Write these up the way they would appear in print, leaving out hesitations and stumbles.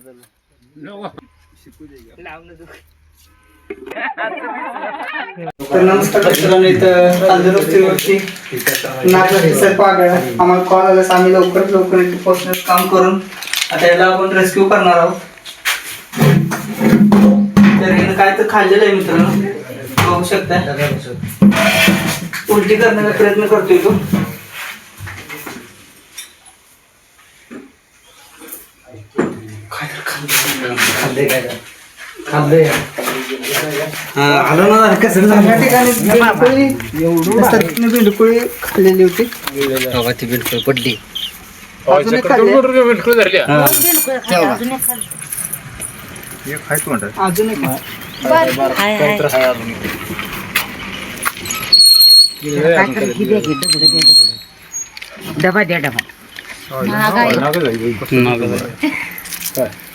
तर नमस्कार मित्रांनो, इथं तंदुरुस्तीवरती आम्हाला कॉल आला, आम्ही लवकर इथे पोहोचण्याचं काम करून आता याला आपण रेस्क्यू करणार आहोत. तर हिनं काय तर खाल्लेलं आहे मित्रांनो, बघू शकता. उलटी करण्याचा प्रयत्न करतोय तो. आलो ना कसं या ठिकाणी बिंडकुळी खाल्लेली होती. ती बिलकुल पडली. अजून एक खाल्ली. अजून एक डबा द्या डबा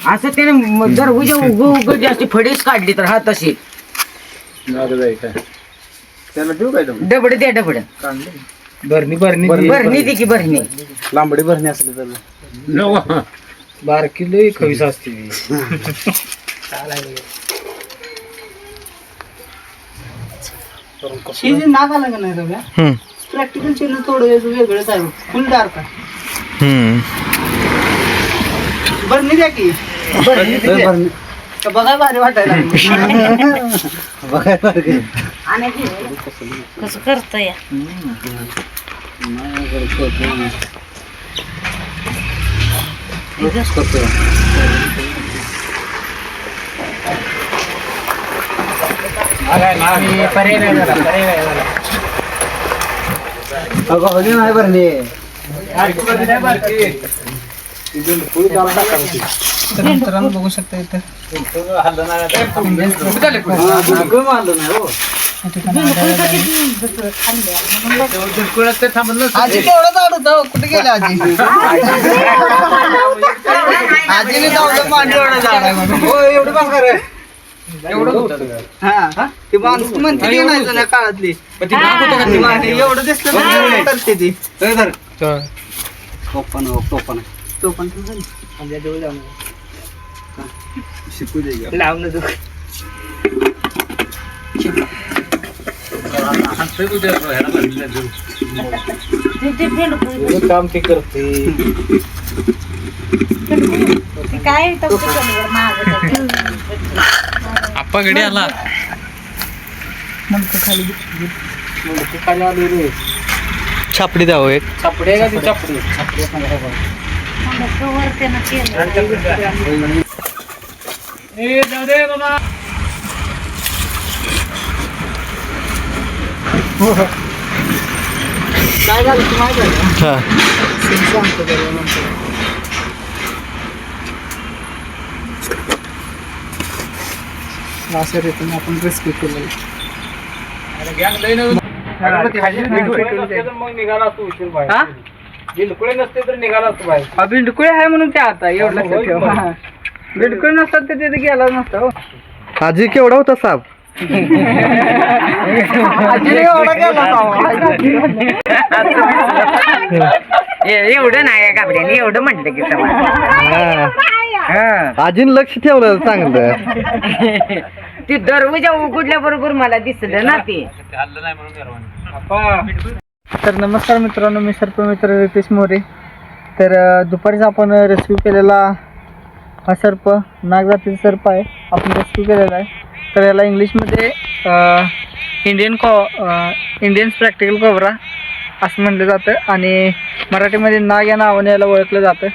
असं त्याने जर उद्या उग जास्त फडीच काढली तर हा तशी डबड द्या डबड भरणी दे की भरणी लांबडी भरणी असली तर बारकी खवीस असते. हे जे नाक आलं का नाही रव्या, प्रॅक्टिकल चिन्ह थोडं वेगळंच आहे, फुल डार्क आहे. भरणी द्या की तर बघा भारी वाटायला कसं करतोय नाही भरली. मित्रांनो बघू शकता इथं आजी तेवढंच आडवत. कुठे गेले आजी? आजीने जाऊ पाणी एवढं झाड आहे म्हणून. हो एवढं काम कर हा ती माणूस म्हणते की नाही जुन्या काळातली एवढं दिसलं करते ती. तो पण शिकू दे लावणं तू काम ते करते काय आप्पा गडी आला. खाली आली रे. छापडी द्यावं एक. छापडी आहे का ती? छापडी काय झालं तू माहिती आहे का? असं रीतीने आपण रेस्क्यू केलेलं. बिंडकुळे आहे म्हणून ते आता एवढं लक्षात ठेवा. बिंडकुळे नसतात ते तिथे गेला नसता. हो आजी केवढा होता साप? एवढं नाही कापड्याने एवढं म्हटलं की आजीन लक्ष ठेवलं चांगलं. ती दरवाजा उघडल्या बरोबर मला दिसलं ना ते. तर नमस्कार मित्रांनो, मी सर्पमित्र रितेश मोरे. तर दुपारीच आपण रेस्क्यू केलेला हा सर्प नाग जातीचा सर्प आहे, आपण रेस्क्यू केलेला आहे. तर याला इंग्लिशमध्ये इंडियन स्प्रॅक्टिकल कोब्रा असं म्हटलं जातं आणि मराठीमध्ये नाग या नावाने याला ओळखलं जातं.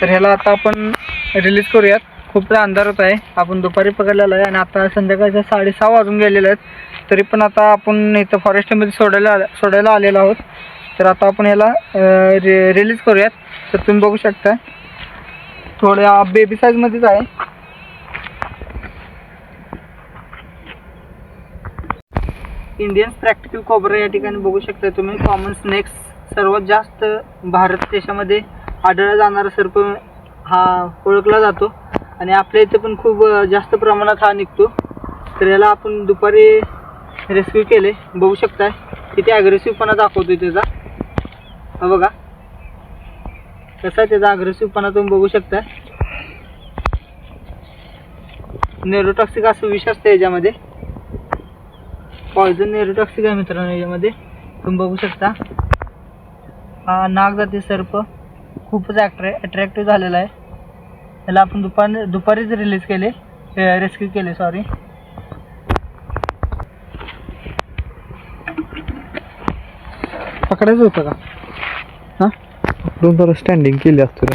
तर ह्याला आता आपण रिलीज करूयात. खूप अंधार होत आहे, आपण दुपारी पकडलेला आहे आणि आता संध्याकाळच्या 6:30 वाजून गेलेले आहेत. तरी पण आता आपण इथं फॉरेस्टमध्ये सोडायला आलेलो आहोत. तर आता आपण ह्याला रिलीज करूयात. तर तुम्ही बघू शकता थोड्या बेबी साईजमध्येच आहे. इंडियन स्प्रॅक्टिकल कोब्रा या ठिकाणी बघू शकता तुम्ही. कॉमन स्नेक्स सर्वात जास्त भारत देशामध्ये आढळला जाणारा सर्प हा ओळखला जातो आणि आपल्या इथे पण खूप जास्त प्रमाणात हा निघतो. तर याला आपण दुपारी रेस्क्यू केले, बघू शकताय किती ॲग्रेसिव्हपणा दाखवतोय त्याचा. हा बघा कसा आहे त्याचा ॲग्रेसिव्हपणा तुम्ही बघू शकताय. न्यूरोटॉक्सिक असं विष असतं याच्यामध्ये. पॉयझन न्यूरोटॉक्सिक आहे मित्रांनो याच्यामध्ये, तुम्ही बघू शकता. हा नागजाती सर्प खूपच अट्रॅक्टिव्ह झालेला आहे. याला आपण दुपारीच रिलीज केले, रेस्क्यू केले सॉरी. पकडायचं होतं का? हां, स्टँडिंग केली असतो